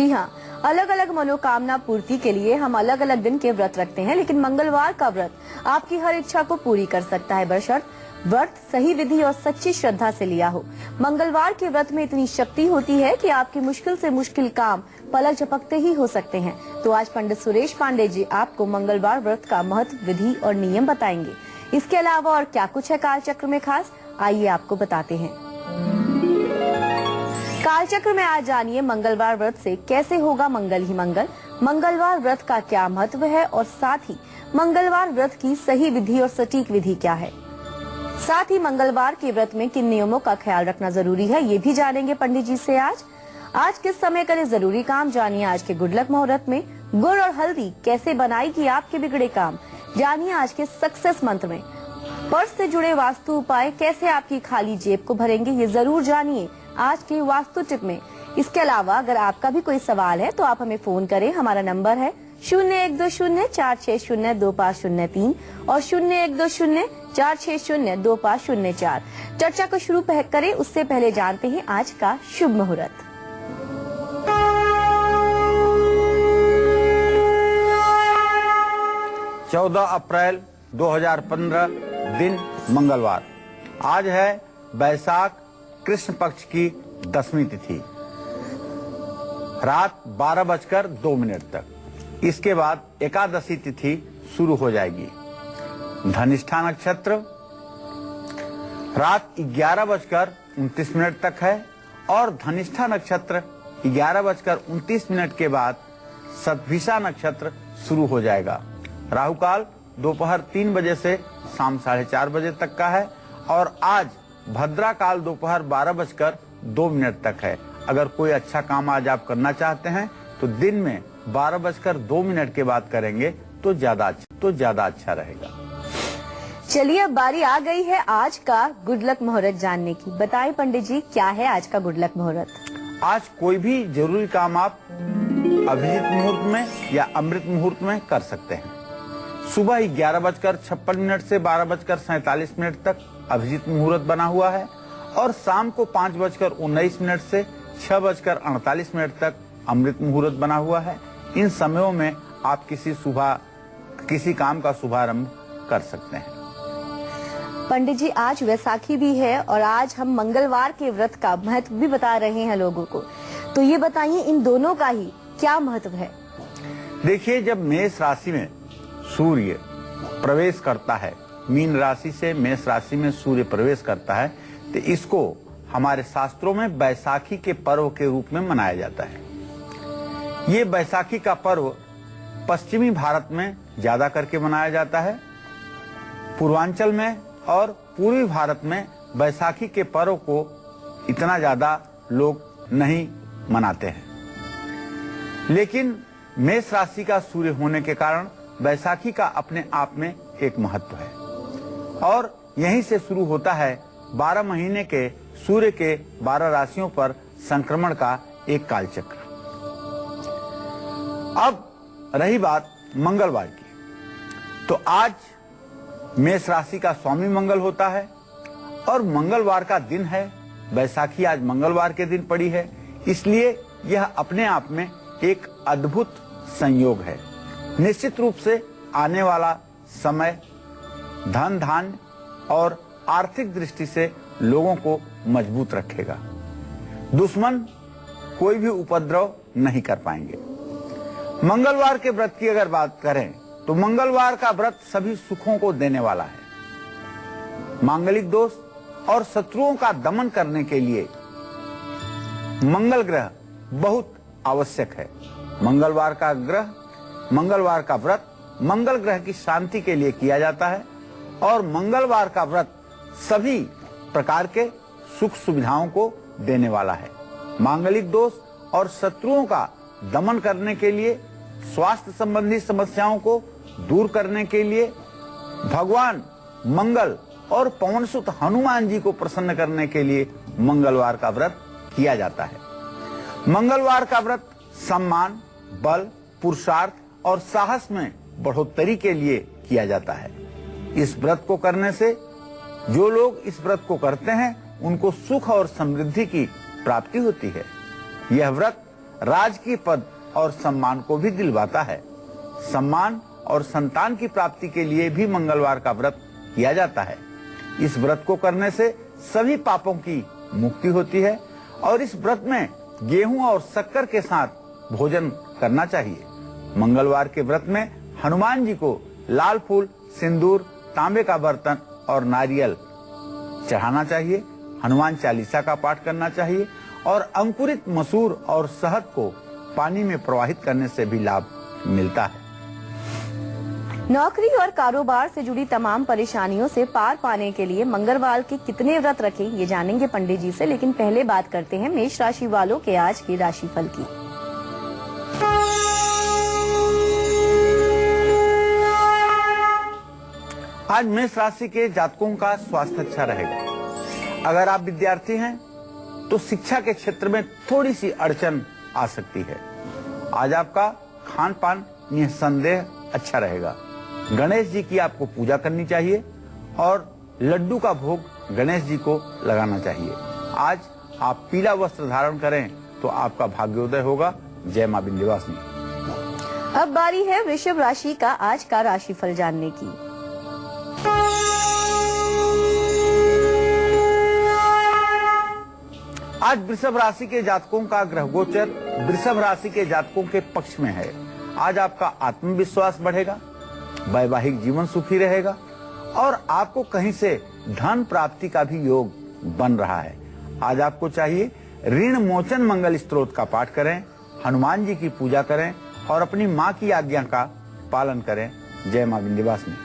जी हाँ, अलग अलग मनोकामना पूर्ति के लिए हम अलग अलग दिन के व्रत रखते हैं, लेकिन मंगलवार का व्रत आपकी हर इच्छा को पूरी कर सकता है, बशर्ते व्रत सही विधि और सच्ची श्रद्धा से लिया हो। मंगलवार के व्रत में इतनी शक्ति होती है कि आपकी मुश्किल से मुश्किल काम पलक झपकते ही हो सकते हैं। तो आज पंडित सुरेश पांडे जी आपको मंगलवार व्रत का महत्व, विधि और नियम बताएंगे। इसके अलावा और क्या कुछ है कालचक्र में खास, आइए आपको बताते हैं। कालचक्र में आज जानिए मंगलवार व्रत से कैसे होगा मंगल ही मंगल, मंगलवार व्रत का क्या महत्व है और साथ ही मंगलवार व्रत की सही विधि और सटीक विधि क्या है। साथ ही मंगलवार के व्रत में किन नियमों का ख्याल रखना जरूरी है, ये भी जानेंगे पंडित जी से। आज किस समय करें जरूरी काम, जानिए आज के गुड लक मुहूर्त में गुड़ और हल्दी कैसे बनाएगी आपके बिगड़े काम, जानिए आज के सक्सेस मंत्र में पर्स से जुड़े वास्तु उपाय कैसे आपकी खाली जेब को भरेंगे, ये जरूर जानिए आज के वास्तु टिप में। इसके अलावा अगर आपका भी कोई सवाल है तो आप हमें फोन करें, हमारा नंबर है 012046025003 और 012046025004। चर्चा को शुरू करें उससे पहले जानते हैं आज का शुभ मुहूर्त। चौदह अप्रैल 2015 दिन मंगलवार। आज है बैसाख कृष्ण पक्ष की 10वीं तिथि, रात 12:02 तक। इसके बाद एकादशी तिथि शुरू हो जाएगी। धनिष्ठा नक्षत्र रात 11:29 तक है और धनिष्ठा नक्षत्र 11:29 के बाद शतभिषा नक्षत्र शुरू हो जाएगा। राहु काल दोपहर 3 बजे से शाम 4:30 बजे तक का है और आज भद्रा काल दोपहर 12:02 तक है। अगर कोई अच्छा काम आज आप करना चाहते हैं तो दिन में 12:02 के बाद करेंगे तो ज्यादा अच्छा रहेगा। चलिए अब बारी आ गई है आज का गुड लक मुहूर्त जानने की। बताएं पंडित जी क्या है आज का गुड लक मुहूर्त। आज कोई भी जरूरी काम आप अभिजीत मुहूर्त में या अमृत मुहूर्त में कर सकते हैं। सुबह 11:56 से 12:47 तक अभिजीत मुहूर्त बना हुआ है और शाम को 5:19 से 6:48 तक अमृत मुहूर्त बना हुआ है। इन समयों में आप किसी काम का शुभारंभ कर सकते हैं। पंडित जी आज वैसाखी भी है और आज हम मंगलवार के व्रत का महत्व भी बता रहे हैं लोगों को, तो ये बताइए इन दोनों का ही क्या महत्व है। देखिए, जब मेष राशि में सूर्य प्रवेश करता है, मीन राशि से मेष राशि में सूर्य प्रवेश करता है, तो इसको हमारे शास्त्रों में बैसाखी के पर्व के रूप में मनाया जाता है। ये बैसाखी का पर्व पश्चिमी भारत में ज्यादा करके मनाया जाता है। पूर्वांचल में और पूर्वी भारत में बैसाखी के पर्व को इतना ज्यादा लोग नहीं मनाते हैं, लेकिन मेष राशि का सूर्य होने के कारण बैसाखी का अपने आप में एक महत्व है और यहीं से शुरू होता है 12 महीने के सूर्य के 12 राशियों पर संक्रमण का एक कालचक्र। अब रही बात मंगलवार की, तो आज मेष राशि का स्वामी मंगल होता है और मंगलवार का दिन है। बैसाखी आज मंगलवार के दिन पड़ी है, इसलिए यह अपने आप में एक अद्भुत संयोग है। निश्चित रूप से आने वाला समय धन धान्य और आर्थिक दृष्टि से लोगों को मजबूत रखेगा। दुश्मन कोई भी उपद्रव नहीं कर पाएंगे। मंगलवार के व्रत की अगर बात करें तो मंगलवार का व्रत सभी सुखों को देने वाला है। मांगलिक दोष और शत्रुओं का दमन करने के लिए मंगल ग्रह बहुत आवश्यक है। मंगलवार का व्रत मंगल ग्रह की शांति के लिए किया जाता है और मंगलवार का व्रत सभी प्रकार के सुख सुविधाओं को देने वाला है। मांगलिक दोष और शत्रुओं का दमन करने के लिए, स्वास्थ्य संबंधी समस्याओं को दूर करने के लिए भगवान मंगल और पवनसुत हनुमान जी को प्रसन्न करने के लिए मंगलवार का व्रत किया जाता है। मंगलवार का व्रत सम्मान, बल, पुरुषार्थ और साहस में बढ़ोतरी के लिए किया जाता है। इस व्रत को करने से जो लोग इस व्रत को करते हैं उनको सुख और समृद्धि की प्राप्ति होती है। यह व्रत राजकीय पद और सम्मान को भी दिलवाता है। सम्मान और संतान की प्राप्ति के लिए भी मंगलवार का व्रत किया जाता है। इस व्रत को करने से सभी पापों की मुक्ति होती है और इस व्रत में गेहूं और शक्कर के साथ भोजन करना चाहिए। मंगलवार के व्रत में हनुमान जी को लाल फूल, सिंदूर, तांबे का बर्तन और नारियल चढ़ाना चाहिए। हनुमान चालीसा का पाठ करना चाहिए और अंकुरित मसूर और शहद को पानी में प्रवाहित करने से भी लाभ मिलता है। नौकरी और कारोबार से जुड़ी तमाम परेशानियों से पार पाने के लिए मंगलवार के कितने व्रत रखें, ये जानेंगे पंडित जी से। लेकिन पहले बात करते हैं मेष राशि वालों के आज के राशिफल की। आज मेष राशि के जातकों का स्वास्थ्य अच्छा रहेगा। अगर आप विद्यार्थी हैं तो शिक्षा के क्षेत्र में थोड़ी सी अड़चन आ सकती है। आज आपका खान पान निसंदेह अच्छा रहेगा। गणेश जी की आपको पूजा करनी चाहिए और लड्डू का भोग गणेश जी को लगाना चाहिए। आज आप पीला वस्त्र धारण करें तो आपका भाग्योदय होगा। जय मां विंध्यवासिनी। अब बारी है वृषभ राशि का आज का राशिफल जानने की। आज वृषभ राशि के जातकों का ग्रह गोचर वृषभ राशि के जातकों के पक्ष में है। आज आपका आत्मविश्वास बढ़ेगा, वैवाहिक जीवन सुखी रहेगा और आपको कहीं से धन प्राप्ति का भी योग बन रहा है। आज आपको चाहिए ऋण मोचन मंगल स्तोत्र का पाठ करें, हनुमान जी की पूजा करें और अपनी माँ की आज्ञा का पालन करें। जय मां विंध्यवासिनी।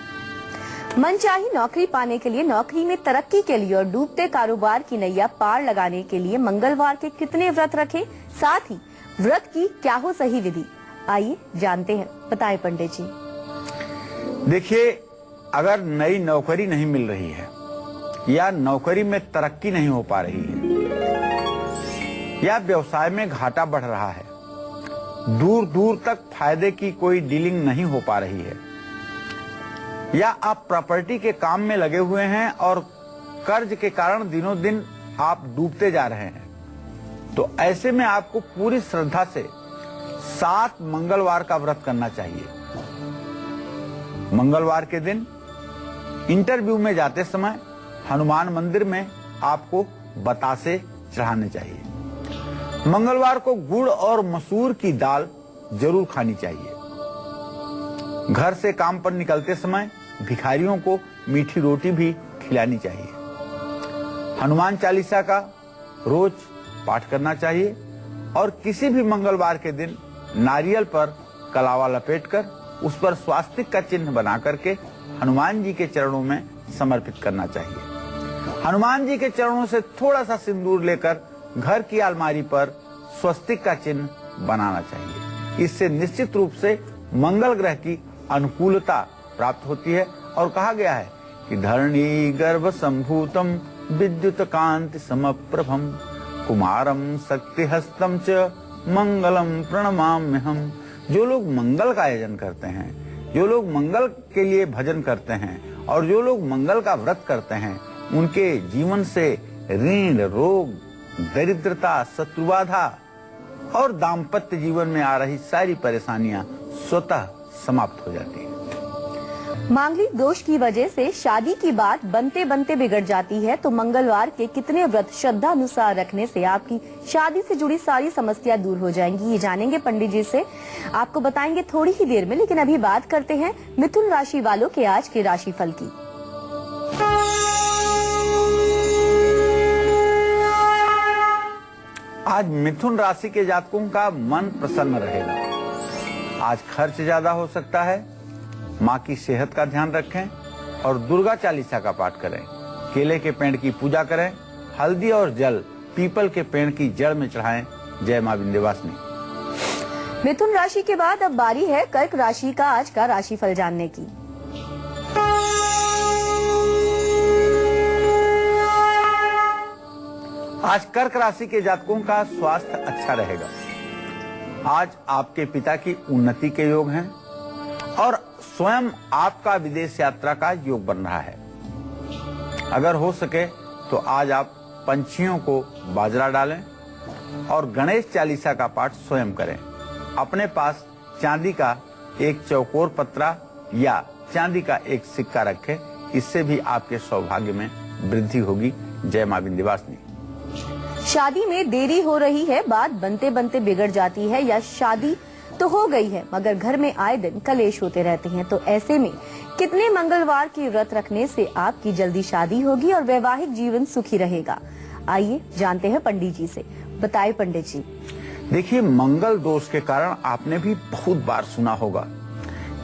मनचाही नौकरी पाने के लिए, नौकरी में तरक्की के लिए और डूबते कारोबार की नैया पार लगाने के लिए मंगलवार के कितने व्रत रखें, साथ ही व्रत की क्या हो सही विधि, आइए जानते हैं। बताएं पंडित जी। देखिए, अगर नई नौकरी नहीं मिल रही है या नौकरी में तरक्की नहीं हो पा रही है या व्यवसाय में घाटा बढ़ रहा है, दूर दूर तक फायदे की कोई डीलिंग नहीं हो पा रही है या आप प्रॉपर्टी के काम में लगे हुए हैं और कर्ज के कारण दिनों दिन आप डूबते जा रहे हैं, तो ऐसे में आपको पूरी श्रद्धा से 7 मंगलवार का व्रत करना चाहिए। मंगलवार के दिन इंटरव्यू में जाते समय हनुमान मंदिर में आपको बतासे चढ़ाने चाहिए। मंगलवार को गुड़ और मसूर की दाल जरूर खानी चाहिए। घर से काम पर निकलते समय भिखारियों को मीठी रोटी भी खिलानी चाहिए। हनुमान चालीसा का रोज पाठ करना चाहिए और किसी भी मंगलवार के दिन नारियल पर कलावा लपेटकर उस पर स्वास्तिक का चिन्ह बना करके हनुमान जी के चरणों में समर्पित करना चाहिए। हनुमान जी के चरणों से थोड़ा सा सिंदूर लेकर घर की अलमारी पर स्वस्तिक का चिन्ह बनाना चाहिए। इससे निश्चित रूप से मंगल ग्रह की अनुकूलता प्राप्त होती है और कहा गया है कि धरणी गर्भ संभूतम विद्युत कांति समप्रभम कुमारम शक्ति हस्तम च मंगलम प्रणमाम्यहम। जो लोग मंगल का आयोजन करते हैं, जो लोग मंगल के लिए भजन करते हैं और जो लोग मंगल का व्रत करते हैं, उनके जीवन से ऋण, रोग, दरिद्रता, शत्रुबाधा और दाम्पत्य जीवन में आ रही सारी परेशानियां स्वतः समाप्त हो जाती है। मांगलिक दोष की वजह से शादी की बात बनते बनते बिगड़ जाती है, तो मंगलवार के कितने व्रत श्रद्धा अनुसार रखने से आपकी शादी से जुड़ी सारी समस्या दूर हो जाएंगी, ये जानेंगे पंडित जी से। आपको बताएंगे थोड़ी ही देर में, लेकिन अभी बात करते हैं मिथुन राशि वालों के आज के राशिफल की। आज मिथुन राशि के जातकों का मन प्रसन्न रहेगा। आज खर्च ज्यादा हो सकता है। माँ की सेहत का ध्यान रखें और दुर्गा चालीसा का पाठ करें। केले के पेड़ की पूजा करें। हल्दी और जल पीपल के पेड़ की जड़ में चढ़ाएं। जय मां विंध्यवासिनी। मिथुन राशि के बाद अब बारी है कर्क राशि का आज का राशिफल जानने की। आज कर्क राशि के जातकों का स्वास्थ्य अच्छा रहेगा। आज आपके पिता की उन्नति के योग हैं और स्वयं आपका विदेश यात्रा का योग बन रहा है। अगर हो सके तो आज आप पंछियों को बाजरा डालें और गणेश चालीसा का पाठ स्वयं करें। अपने पास चांदी का एक चौकोर पत्रा या चांदी का एक सिक्का रखें, इससे भी आपके सौभाग्य में वृद्धि होगी। जय मां विंध्यवासिनी। शादी में देरी हो रही है, बात बनते बनते बिगड़ जाती है, या शादी तो हो गई है मगर घर में आए दिन कलेश होते रहते हैं, तो ऐसे में कितने मंगलवार की व्रत रखने से आपकी जल्दी शादी होगी और वैवाहिक जीवन सुखी रहेगा? आइए जानते हैं पंडित जी से। बताइए पंडित जी। देखिए, मंगल दोष के कारण आपने भी बहुत बार सुना होगा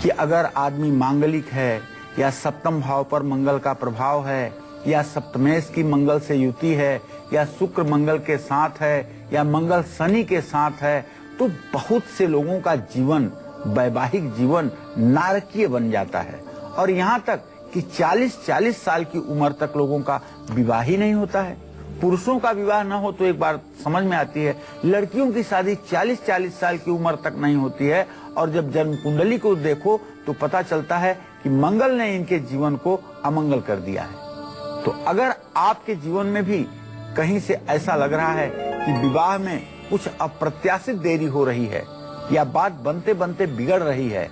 कि अगर आदमी मांगलिक है या सप्तम भाव पर मंगल का प्रभाव है या सप्तमेश की मंगल से युति है या शुक्र मंगल के साथ है या मंगल शनि के साथ है, तो बहुत से लोगों का जीवन, वैवाहिक जीवन नारकीय बन जाता है। और यहाँ तक कि 40-40 साल की उम्र तक लोगों का विवाह ही नहीं होता है। पुरुषों का विवाह न हो तो एक बार समझ में आती है, लड़कियों की शादी 40-40 साल की उम्र तक नहीं होती है। और जब जन्म कुंडली को देखो तो पता चलता है कि मंगल ने इनके जीवन को अमंगल कर दिया है। तो अगर आपके जीवन में भी कहीं से ऐसा लग रहा है कि विवाह में कुछ अप्रत्याशित देरी हो रही है या बात बनते बनते बिगड़ रही है,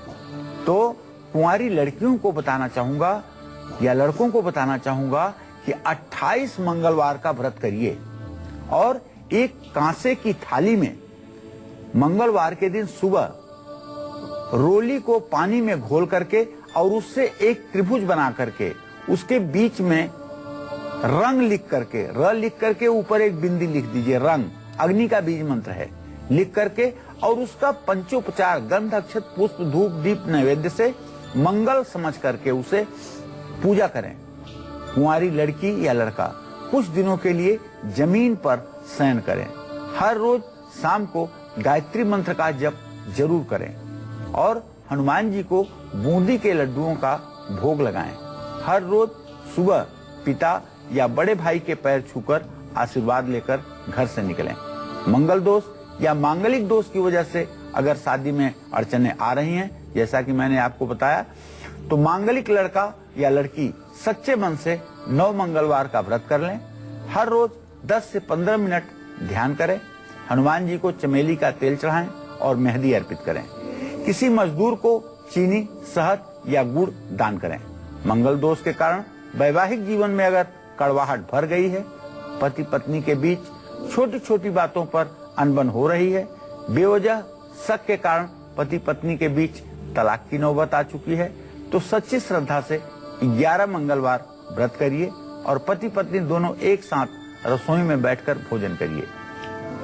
तो कुंवारी लड़कियों को बताना चाहूंगा या लड़कों को बताना चाहूंगा कि 28 मंगलवार का व्रत करिए और एक कांसे की थाली में मंगलवार के दिन सुबह रोली को पानी में घोल करके और उससे एक त्रिभुज बना करके उसके बीच में रंग लिख करके, र लिख करके ऊपर एक बिंदी लिख दीजिए। रंग अग्नि का बीज मंत्र है, लिख करके और उसका पंचोपचार गंध अक्षत पुष्प धूप दीप नैवेद्य से मंगल समझ करके उसे पूजा करें। कुंवारी लड़की या लड़का कुछ दिनों के लिए जमीन पर शयन करें। हर रोज शाम को गायत्री मंत्र का जप जरूर करें और हनुमान जी को बूंदी के लड्डुओं का भोग लगाएं। हर रोज सुबह पिता या बड़े भाई के पैर छूकर आशीर्वाद लेकर घर से निकलें। मंगल दोष या मांगलिक दोष की वजह से अगर शादी में अड़चने आ रही हैं, जैसा कि मैंने आपको बताया, तो मांगलिक लड़का या लड़की सच्चे मन से 9 मंगलवार का व्रत कर लें। हर रोज 10 से 15 मिनट ध्यान करें। हनुमान जी को चमेली का तेल चढ़ाएं और मेहंदी अर्पित करें। किसी मजदूर को चीनी, शहद या गुड़ दान करें। मंगल दोष के कारण वैवाहिक जीवन में अगर कड़वाहट भर गई है, पति पत्नी के बीच छोटी छोटी बातों पर अनबन हो रही है, बेवजह शक के कारण पति पत्नी के बीच तलाक की नौबत आ चुकी है, तो सच्ची श्रद्धा से 11 मंगलवार व्रत करिए और पति पत्नी दोनों एक साथ रसोई में बैठकर भोजन करिए।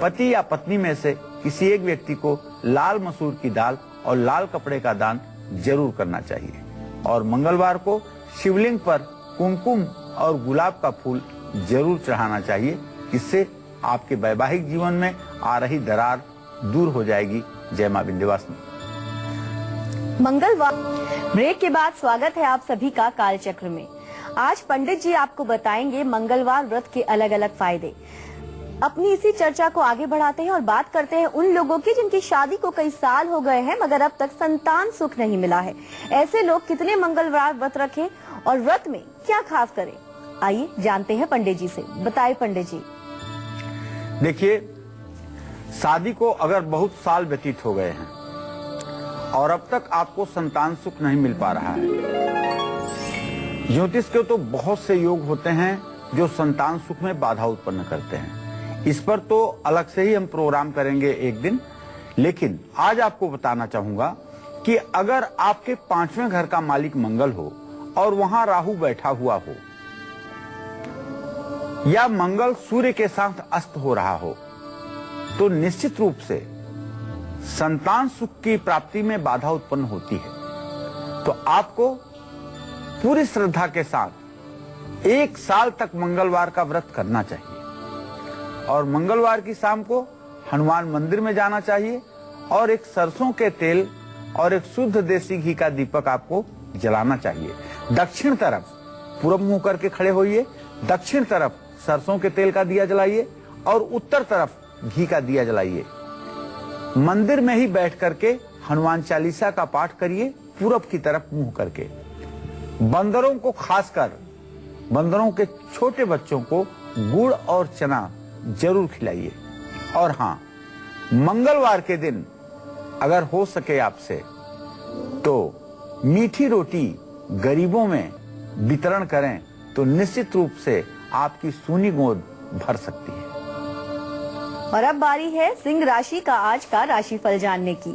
पति या पत्नी में से किसी एक व्यक्ति को लाल मसूर की दाल और लाल कपड़े का दान जरूर करना चाहिए और मंगलवार को शिवलिंग पर कुमकुम और गुलाब का फूल जरूर चढ़ाना चाहिए। इससे आपके वैवाहिक जीवन में आ रही दरार दूर हो जाएगी। जय मां विंध्यवासिनी। मंगलवार ब्रेक के बाद स्वागत है आप सभी का कालचक्र में। आज पंडित जी आपको बताएंगे मंगलवार व्रत के अलग अलग फायदे। अपनी इसी चर्चा को आगे बढ़ाते हैं और बात करते हैं उन लोगों की जिनकी शादी को कई साल हो गए हैं मगर अब तक संतान सुख नहीं मिला है। ऐसे लोग कितने मंगलवार व्रत रखें और व्रत में क्या खास करें? आइए जानते हैं पंडित जी से। बताइए पंडित जी। देखिए, शादी को अगर बहुत साल व्यतीत हो गए हैं और अब तक आपको संतान सुख नहीं मिल पा रहा है, ज्योतिष के तो बहुत से योग होते हैं जो संतान सुख में बाधा उत्पन्न करते हैं। इस पर तो अलग से ही हम प्रोग्राम करेंगे एक दिन, लेकिन आज आपको बताना चाहूंगा कि अगर आपके 5वें घर का मालिक मंगल हो और वहां राहु बैठा हुआ हो या मंगल सूर्य के साथ अस्त हो रहा हो, तो निश्चित रूप से संतान सुख की प्राप्ति में बाधा उत्पन्न होती है। तो आपको पूरी श्रद्धा के साथ 1 साल तक मंगलवार का व्रत करना चाहिए और मंगलवार की शाम को हनुमान मंदिर में जाना चाहिए और एक सरसों के तेल और एक शुद्ध देसी घी का दीपक आपको जलाना चाहिए। दक्षिण तरफ पूरब मुंह करके खड़े होइए, दक्षिण तरफ सरसों के तेल का दिया जलाइए और उत्तर तरफ घी का दिया जलाइए। मंदिर में ही बैठ करके हनुमान चालीसा का पाठ करिए, पूरब की तरफ मुंह करके। बंदरों को, खासकर बंदरों के छोटे बच्चों को गुड़ और चना जरूर खिलाइए और हाँ, मंगलवार के दिन अगर हो सके आपसे तो मीठी रोटी गरीबों में वितरण करें तो निश्चित रूप से आपकी सूनी गोद भर सकती है। और अब बारी है सिंह राशि का आज का राशिफल जानने की।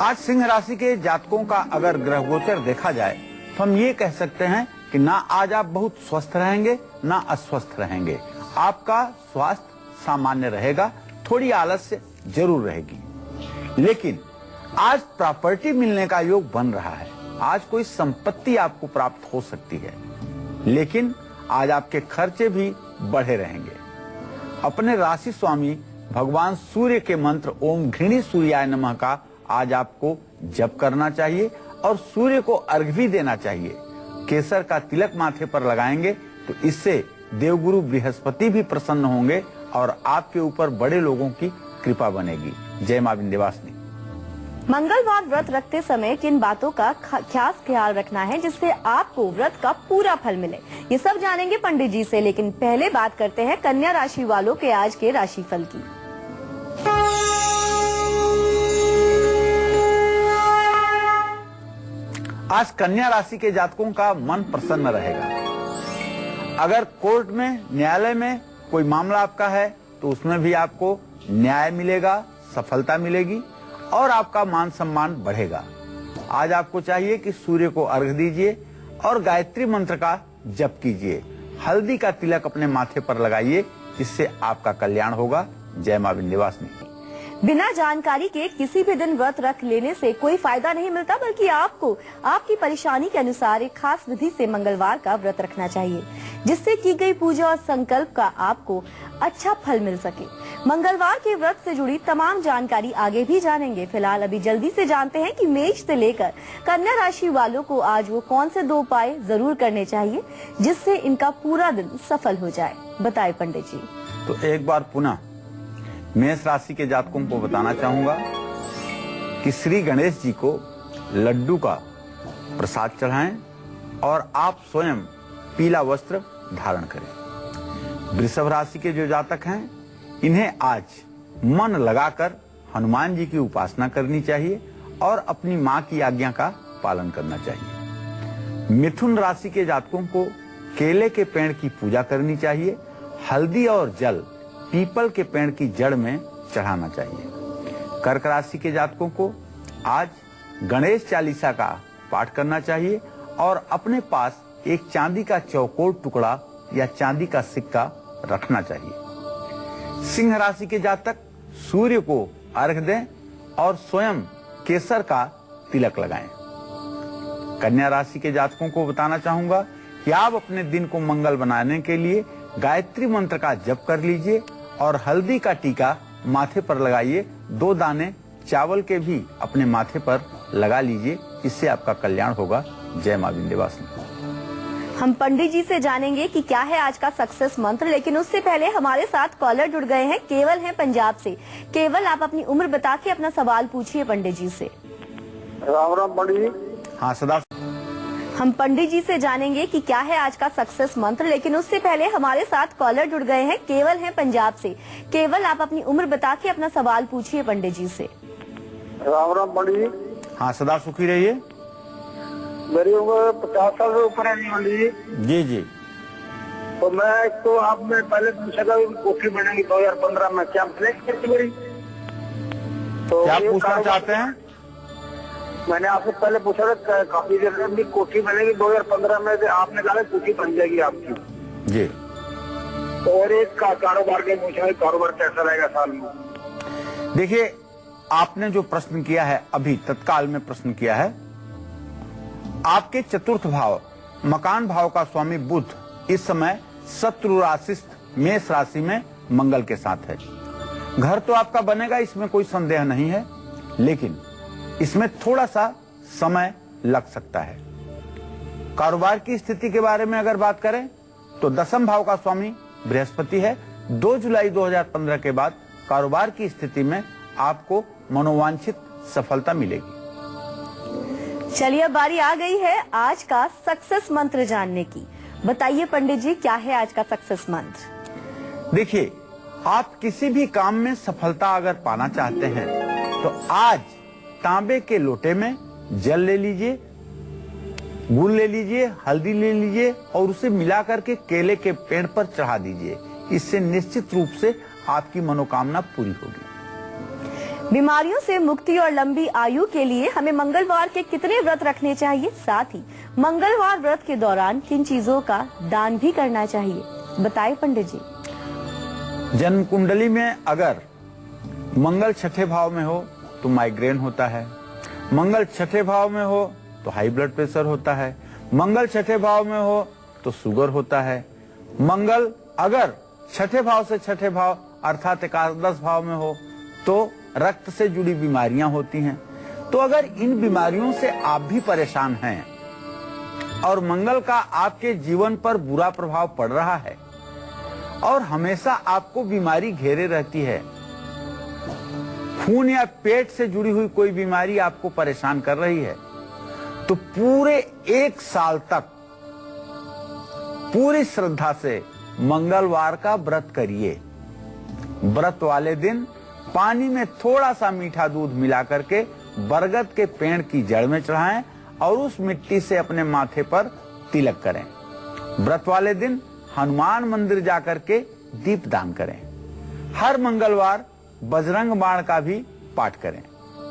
आज सिंह राशि के जातकों का अगर ग्रह गोचर देखा जाए तो हम ये कह सकते हैं कि ना आज आप बहुत स्वस्थ रहेंगे ना अस्वस्थ रहेंगे। आपका स्वास्थ्य सामान्य रहेगा, थोड़ी आलस्य जरूर रहेगी, लेकिन आज प्रॉपर्टी मिलने का योग बन रहा है। आज कोई संपत्ति आपको प्राप्त हो सकती है, लेकिन आज आपके खर्चे भी बढ़े रहेंगे। अपने राशि स्वामी भगवान सूर्य के मंत्र ओम घृणी सूर्याय नमः का आज आपको जप करना चाहिए और सूर्य को अर्घ्य भी देना चाहिए। केसर का तिलक माथे पर लगाएंगे तो इससे देवगुरु बृहस्पति भी प्रसन्न होंगे और आपके ऊपर बड़े लोगों की कृपा बनेगी। जय मां विंध्यवासिनी। मंगलवार व्रत रखते समय किन बातों का खास ख्याल रखना है जिससे आपको व्रत का पूरा फल मिले, ये सब जानेंगे पंडित जी से। लेकिन पहले बात करते हैं कन्या राशि वालों के आज के राशिफल की। आज कन्या राशि के जातकों का मन प्रसन्न रहेगा। अगर कोर्ट में, न्यायालय में कोई मामला आपका है तो उसमें भी आपको न्याय मिलेगा, सफलता मिलेगी और आपका मान सम्मान बढ़ेगा। आज आपको चाहिए कि सूर्य को अर्घ्य दीजिए और गायत्री मंत्र का जप कीजिए। हल्दी का तिलक अपने माथे पर लगाइए, इससे आपका कल्याण होगा। जय मां विंध्यवासिनी। बिना जानकारी के किसी भी दिन व्रत रख लेने से कोई फायदा नहीं मिलता, बल्कि आपको आपकी परेशानी के अनुसार एक खास विधि से मंगलवार का व्रत रखना चाहिए, जिससे की गई पूजा और संकल्प का आपको अच्छा फल मिल सके। मंगलवार के व्रत से जुड़ी तमाम जानकारी आगे भी जानेंगे। फिलहाल अभी जल्दी से जानते हैं कि मेष से लेकर कन्या राशि वालों को आज वो कौन से 2 उपाय जरूर करने चाहिए जिससे इनका पूरा दिन सफल हो जाए, बताए पंडित जी। तो एक बार पुनः मेष राशि के जातकों को बताना चाहूंगा कि श्री गणेश जी को लड्डू का प्रसाद चढ़ाएं और आप स्वयं पीला वस्त्र धारण करें। वृषभ राशि के जो जातक हैं, इन्हें आज मन लगाकर हनुमान जी की उपासना करनी चाहिए और अपनी मां की आज्ञा का पालन करना चाहिए। मिथुन राशि के जातकों को केले के पेड़ की पूजा करनी चाहिए। हल्दी और जल पीपल के पेड़ की जड़ में चढ़ाना चाहिए। कर्क राशि के जातकों को आज गणेश चालीसा का पाठ करना चाहिए और अपने पास एक चांदी का चौकोर टुकड़ा या चांदी का सिक्का रखना चाहिए। सिंह राशि के जातक सूर्य को अर्घ्य दें और स्वयं केसर का तिलक लगाएं। कन्या राशि के जातकों को बताना चाहूंगा कि आप अपने दिन को मंगल बनाने के लिए गायत्री मंत्र का जप कर लीजिए और हल्दी का टीका माथे पर लगाइए। 2 दाने चावल के भी अपने माथे पर लगा लीजिए, इससे आपका कल्याण होगा। जय मां विंध्यवासिनी। हम पंडित जी से जानेंगे कि क्या है आज का सक्सेस मंत्र, लेकिन उससे पहले हमारे साथ कॉलर जुड़ गए हैं। केवल हैं पंजाब से। केवल, आप अपनी उम्र बता के अपना सवाल पूछिए पंडित जी से। राम राम पंडित। हाँ सदा। हम पंडित जी से जानेंगे कि क्या है आज का सक्सेस मंत्र, लेकिन उससे पहले हमारे साथ कॉलर जुड़ गए हैं। केवल हैं पंजाब से। केवल, आप अपनी उम्र बता के अपना सवाल पूछिए पंडित जी से। राम राम पंडित। हाँ सदा सुखी रहिए। मेरी उम्र 50 साल से ऊपर है पंडित जी जी। तो मैं तो आपने पहले पूछा था कोठी बनेगी 2015 में, क्या मेरी तो क्या पूछना चाहते हैं? मैंने आपसे पहले पूछा था काफी देर में कोठी बनेगी 2015 में, आपने कहा कोठी बन जाएगी आपकी जी। तो और एक कारोबार के पूछा है, कारोबार कैसा रहेगा साल में? देखिए, आपने जो प्रश्न किया है, अभी तत्काल में प्रश्न किया है, आपके चतुर्थ भाव मकान भाव का स्वामी बुध इस समय शत्रु राशि मेष राशि में मंगल के साथ है। घर तो आपका बनेगा, इसमें कोई संदेह नहीं है, लेकिन इसमें थोड़ा सा समय लग सकता है। कारोबार की स्थिति के बारे में अगर बात करें तो 10वें भाव का स्वामी बृहस्पति है। 2 जुलाई 2015 के बाद कारोबार की स्थिति में आपको मनोवांछित सफलता मिलेगी। चलिए अब बारी आ गई है आज का सक्सेस मंत्र जानने की। बताइए पंडित जी, क्या है आज का सक्सेस मंत्र? देखिए, आप किसी भी काम में सफलता अगर पाना चाहते हैं तो आज तांबे के लोटे में जल ले लीजिए, गुड़ ले लीजिए, हल्दी ले लीजिए और उसे मिला करके केले के पेड़ पर चढ़ा दीजिए। इससे निश्चित रूप से आपकी मनोकामना पूरी होगी। बीमारियों से मुक्ति और लंबी आयु के लिए हमें मंगलवार के कितने व्रत रखने चाहिए, साथ ही मंगलवार व्रत के दौरान किन चीजों का दान भी करना चाहिए, बताइए पंडित जी। जन्म कुंडली में अगर मंगल छठे भाव में हो तो माइग्रेन होता है, मंगल छठे भाव में हो तो हाई ब्लड प्रेशर होता है, मंगल छठे भाव में हो तो शुगर होता है, मंगल अगर छठे भाव से छठे भाव अर्थात एकादश भाव में हो तो रक्त से जुड़ी बीमारियां होती हैं। तो अगर इन बीमारियों से आप भी परेशान हैं और मंगल का आपके जीवन पर बुरा प्रभाव पड़ रहा है और हमेशा आपको बीमारी घेरे रहती है, खून या पेट से जुड़ी हुई कोई बीमारी आपको परेशान कर रही है, तो पूरे 1 साल तक पूरी श्रद्धा से मंगलवार का व्रत करिए। व्रत वाले दिन पानी में थोड़ा सा मीठा दूध मिला करके बरगद के पेड़ की जड़ में चढ़ाएं और उस मिट्टी से अपने माथे पर तिलक करें। व्रत वाले दिन हनुमान मंदिर जाकर के दीप दान करें। हर मंगलवार बजरंग बाण का भी पाठ करें।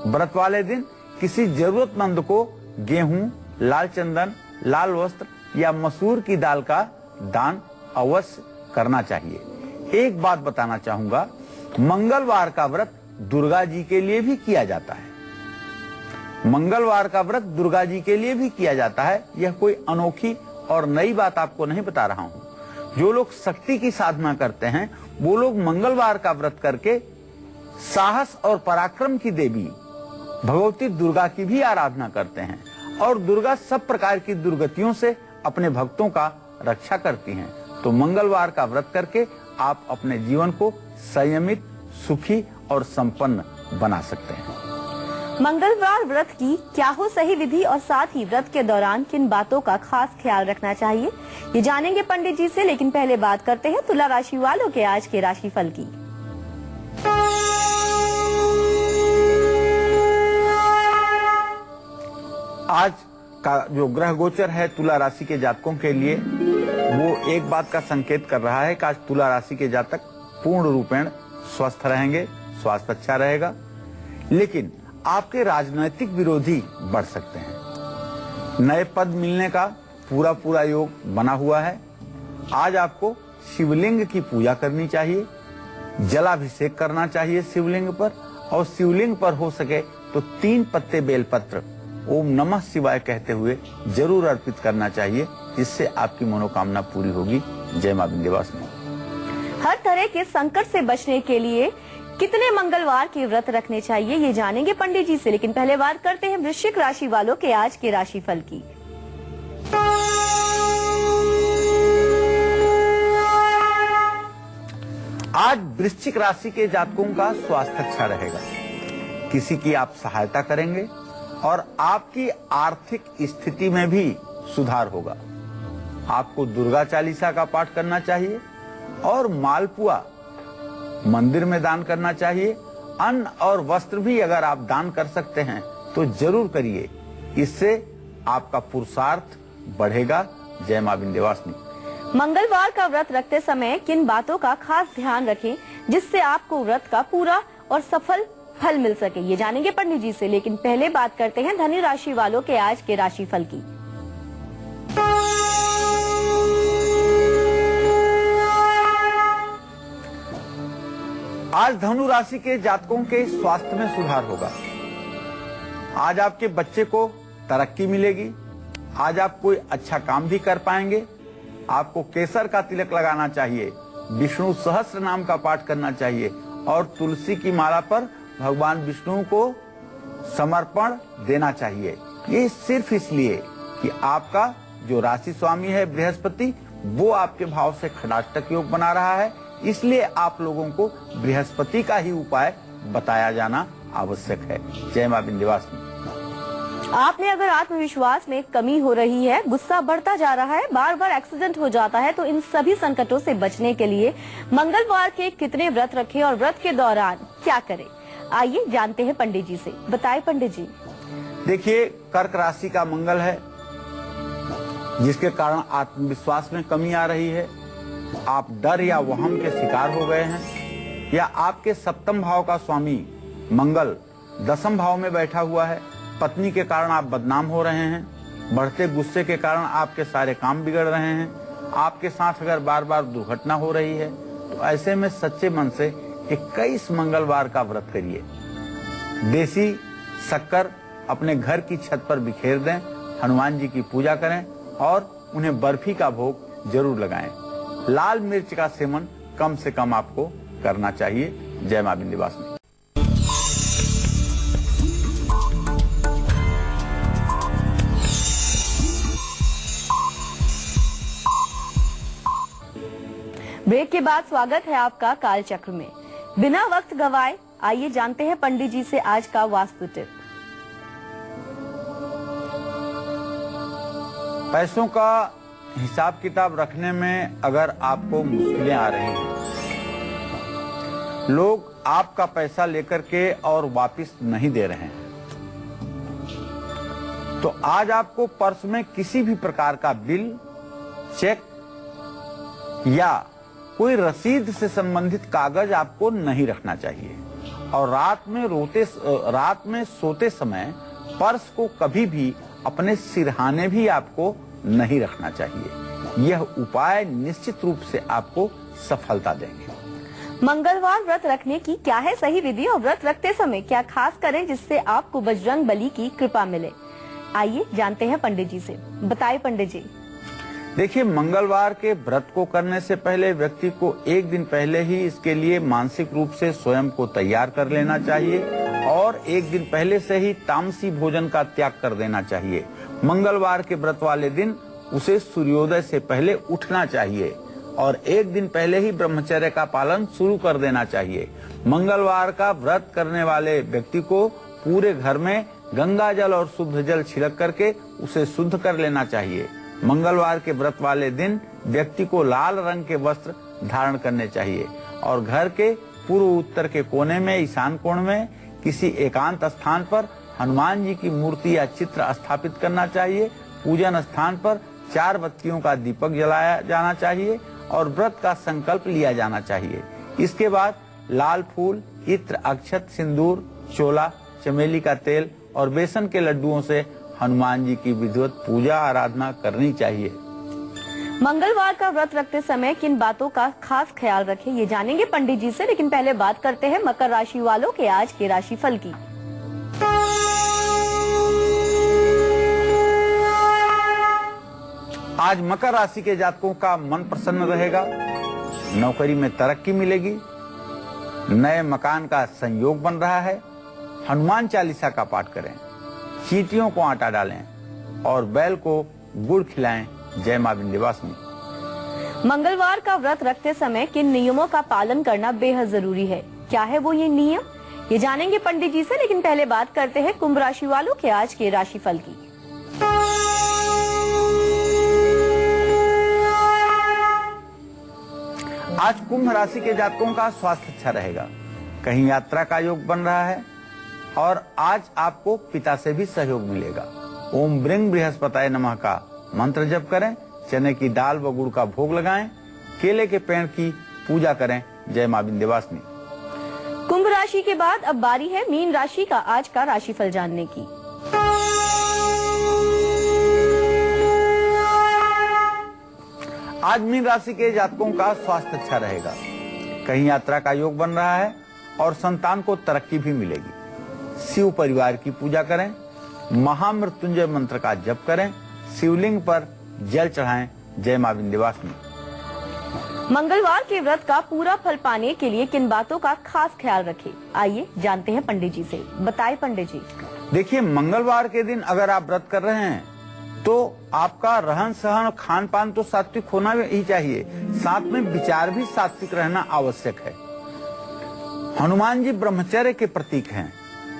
व्रत वाले दिन किसी जरूरतमंद को गेहूं, लाल चंदन, लाल वस्त्र या मसूर की दाल का दान अवश्य करना चाहिए। एक बात बताना चाहूंगा, मंगलवार का व्रत दुर्गा जी के लिए भी किया जाता है। मंगलवार का व्रत दुर्गा जी के लिए भी किया जाता है। यह कोई अनोखी और नई बात आपको नहीं बता रहा हूं। जो लोग शक्ति की साधना करते हैं वो लोग मंगलवार का व्रत करके साहस और पराक्रम की देवी भगवती दुर्गा की भी आराधना करते हैं और दुर्गा सब प्रकार की दुर्गतियों से अपने भक्तों का रक्षा करती हैं। तो मंगलवार का व्रत करके आप अपने जीवन को संयमित, सुखी और संपन्न बना सकते हैं। मंगलवार व्रत की क्या हो सही विधि और साथ ही व्रत के दौरान किन बातों का खास ख्याल रखना चाहिए, ये जानेंगे पंडित जी से। लेकिन पहले बात करते हैं तुला राशि वालों के आज के राशिफल की। आज का जो ग्रह गोचर है तुला राशि के जातकों के लिए वो एक बात का संकेत कर रहा है कि आज तुला राशि के जातक पूर्ण रूपेण स्वस्थ रहेंगे, स्वास्थ्य अच्छा रहेगा, लेकिन आपके राजनीतिक विरोधी बढ़ सकते हैं। नए पद मिलने का पूरा योग बना हुआ है। आज आपको शिवलिंग की पूजा करनी चाहिए, जलाभिषेक करना चाहिए शिवलिंग पर, और शिवलिंग पर हो सके तो 3 पत्ते बेलपत्र ओम नमः शिवाय कहते हुए जरूर अर्पित करना चाहिए, जिससे आपकी मनोकामना पूरी होगी। जय मां विंध्यवासिनी। हर तरह के संकट से बचने के लिए कितने मंगलवार के व्रत रखने चाहिए, ये जानेंगे पंडित जी से। लेकिन पहले बात करते हैं वृश्चिक राशि वालों के आज के राशिफल की। आज वृश्चिक राशि के जातकों का स्वास्थ्य अच्छा रहेगा, किसी की आप सहायता करेंगे और आपकी आर्थिक स्थिति में भी सुधार होगा। आपको दुर्गा चालीसा का पाठ करना चाहिए और मालपुआ मंदिर में दान करना चाहिए। अन्न और वस्त्र भी अगर आप दान कर सकते हैं तो जरूर करिए, इससे आपका पुरुषार्थ बढ़ेगा। जय मां विंध्यवासिनी। मंगलवार का व्रत रखते समय किन बातों का खास ध्यान रखें जिससे आपको व्रत का पूरा और सफल फल मिल सके, ये जानेंगे पंडित जी से। लेकिन पहले बात करते हैं धनु राशि वालों के आज के राशिफल की। आज धनु राशि के जातकों के स्वास्थ्य में सुधार होगा। आज आपके बच्चे को तरक्की मिलेगी। आज आप कोई अच्छा काम भी कर पाएंगे। आपको केसर का तिलक लगाना चाहिए, विष्णु सहस्त्र नाम का पाठ करना चाहिए और तुलसी की माला पर भगवान विष्णु को समर्पण देना चाहिए। ये सिर्फ इसलिए कि आपका जो राशि स्वामी है बृहस्पति, वो आपके भाव से खटाष्टक योग बना रहा है, इसलिए आप लोगों को बृहस्पति का ही उपाय बताया जाना आवश्यक है। जय मां विंध्यवासिनी। आपने अगर आत्मविश्वास में कमी हो रही है, गुस्सा बढ़ता जा रहा है, बार बार एक्सीडेंट हो जाता है, तो इन सभी संकटों से बचने के लिए मंगलवार के कितने व्रत रखें और व्रत के दौरान क्या करें, आइए जानते हैं पंडित जी से। बताएं पंडित जी। देखिए, कर्क राशि का मंगल है, जिसके कारण आत्मविश्वास में कमी आ रही है। आप डर या वहम के शिकार हो गए हैं, या आपके सप्तम भाव का स्वामी मंगल दसम भाव में बैठा हुआ है। पत्नी के कारण आप बदनाम हो रहे हैं। बढ़ते गुस्से के कारण आपके सारे काम बिगड़ रहे हैं। आपके साथ अगर बार बार दुर्घटना हो रही है, तो ऐसे में सच्चे मन से 21 मंगलवार का व्रत करिए। देसी शक्कर अपने घर की छत पर बिखेर दें, हनुमान जी की पूजा करें और उन्हें बर्फी का भोग जरूर लगाएं। लाल मिर्च का सेवन कम से कम आपको करना चाहिए। जय मां विंध्यवासिनी। ब्रेक के बाद स्वागत है आपका कालचक्र में। बिना वक्त गवाए आइए जानते हैं पंडित जी से आज का वास्तु टिप। पैसों का हिसाब किताब रखने में अगर आपको मुश्किलें आ रही हैं, लोग आपका पैसा लेकर के और वापस नहीं दे रहे हैं, तो आज आपको पर्स में किसी भी प्रकार का बिल, चेक या कोई रसीद से संबंधित कागज आपको नहीं रखना चाहिए। और रात में सोते समय पर्स को कभी भी अपने सिरहाने भी आपको नहीं रखना चाहिए। यह उपाय निश्चित रूप से आपको सफलता देंगे। मंगलवार व्रत रखने की क्या है सही विधि और व्रत रखते समय क्या खास करें जिससे आपको बजरंग बली की कृपा मिले, आइए जानते हैं पंडित जी से। बताएं पंडित जी। देखिए, मंगलवार के व्रत को करने से पहले व्यक्ति को एक दिन पहले ही इसके लिए मानसिक रूप से स्वयं को तैयार कर लेना चाहिए और एक दिन पहले से ही तामसी भोजन का त्याग कर देना चाहिए। मंगलवार के व्रत वाले दिन उसे सूर्योदय से पहले उठना चाहिए और एक दिन पहले ही ब्रह्मचर्य का पालन शुरू कर देना चाहिए। मंगलवार का व्रत करने वाले व्यक्ति को पूरे घर में गंगा जल और शुद्ध जल छिड़क करके उसे शुद्ध कर लेना चाहिए। मंगलवार के व्रत वाले दिन व्यक्ति को लाल रंग के वस्त्र धारण करने चाहिए और घर के पूर्व उत्तर के कोने में ईशान कोण में किसी एकांत स्थान पर हनुमान जी की मूर्ति या चित्र स्थापित करना चाहिए। पूजन स्थान पर 4 बत्तियों का दीपक जलाया जाना चाहिए और व्रत का संकल्प लिया जाना चाहिए। इसके बाद लाल फूल, इत्र, अक्षत, सिंदूर, चोला, चमेली का तेल और बेसन के लड्डुओं से हनुमान जी की विधिवत पूजा आराधना करनी चाहिए। मंगलवार का व्रत रखते समय किन बातों का खास ख्याल रखें, ये जानेंगे पंडित जी से, लेकिन पहले बात करते हैं मकर राशि वालों के आज के राशिफल की। आज मकर राशि के जातकों का मन प्रसन्न रहेगा, नौकरी में तरक्की मिलेगी, नए मकान का संयोग बन रहा है। हनुमान चालीसा का पाठ करें, चींटियों को आटा डालें और बैल को गुड़ खिलाएं। जय मां विंध्यवासिनी। मंगलवार का व्रत रखते समय किन नियमों का पालन करना बेहद जरूरी है, क्या है वो ये नियम, ये जानेंगे पंडित जी से, लेकिन पहले बात करते हैं कुंभ राशि वालों के आज के राशिफल की। आज कुंभ राशि के जातकों का स्वास्थ्य अच्छा रहेगा, कहीं यात्रा का योग बन रहा है और आज आपको पिता से भी सहयोग मिलेगा। ओम ब्रिंग बृहस्पताय नमः का मंत्र जप करें, चने की दाल व गुड़ का भोग लगाएं, केले के पेड़ की पूजा करें। जय मां विंध्यवासिनी। कुंभ राशि के बाद अब बारी है मीन राशि का आज का राशिफल जानने की। आज मीन राशि के जातकों का स्वास्थ्य अच्छा रहेगा, कहीं यात्रा का योग बन रहा है और संतान को तरक्की भी मिलेगी। शिव परिवार की पूजा करें, महामृत्युंजय मंत्र का जप करें, शिवलिंग पर जल चढ़ाएं। जय मां विंध्यवासिनी। मंगलवार के व्रत का पूरा फल पाने के लिए किन बातों का खास ख्याल रखें, आइए जानते हैं पंडित जी से। बताएं पंडित जी। देखिए, मंगलवार के दिन अगर आप व्रत कर रहे हैं तो आपका रहन सहन खान पान तो सात्विक होना ही चाहिए, साथ में विचार भी सात्विक रहना आवश्यक है। हनुमान जी ब्रह्मचर्य के प्रतीक हैं,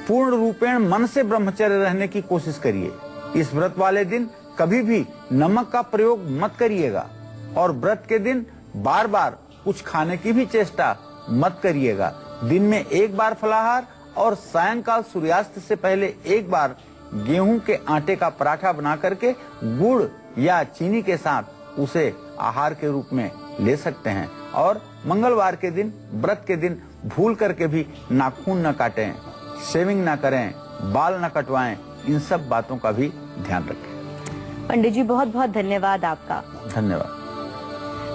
पूर्ण रूपेण मन से ब्रह्मचर्य रहने की कोशिश करिए। इस व्रत वाले दिन कभी भी नमक का प्रयोग मत करिएगा और व्रत के दिन बार बार कुछ खाने की भी चेष्टा मत करिएगा। दिन में एक बार फलाहार और सायंकाल सूर्यास्त से पहले एक बार गेहूं के आटे का पराठा बना करके गुड़ या चीनी के साथ उसे आहार के रूप में ले सकते हैं। और मंगलवार के दिन, व्रत के दिन भूल करके भी नाखून न काटें, शेविंग न करें, बाल न कटवाएं, इन सब बातों का भी ध्यान रखें। पंडित जी बहुत बहुत धन्यवाद आपका। धन्यवाद।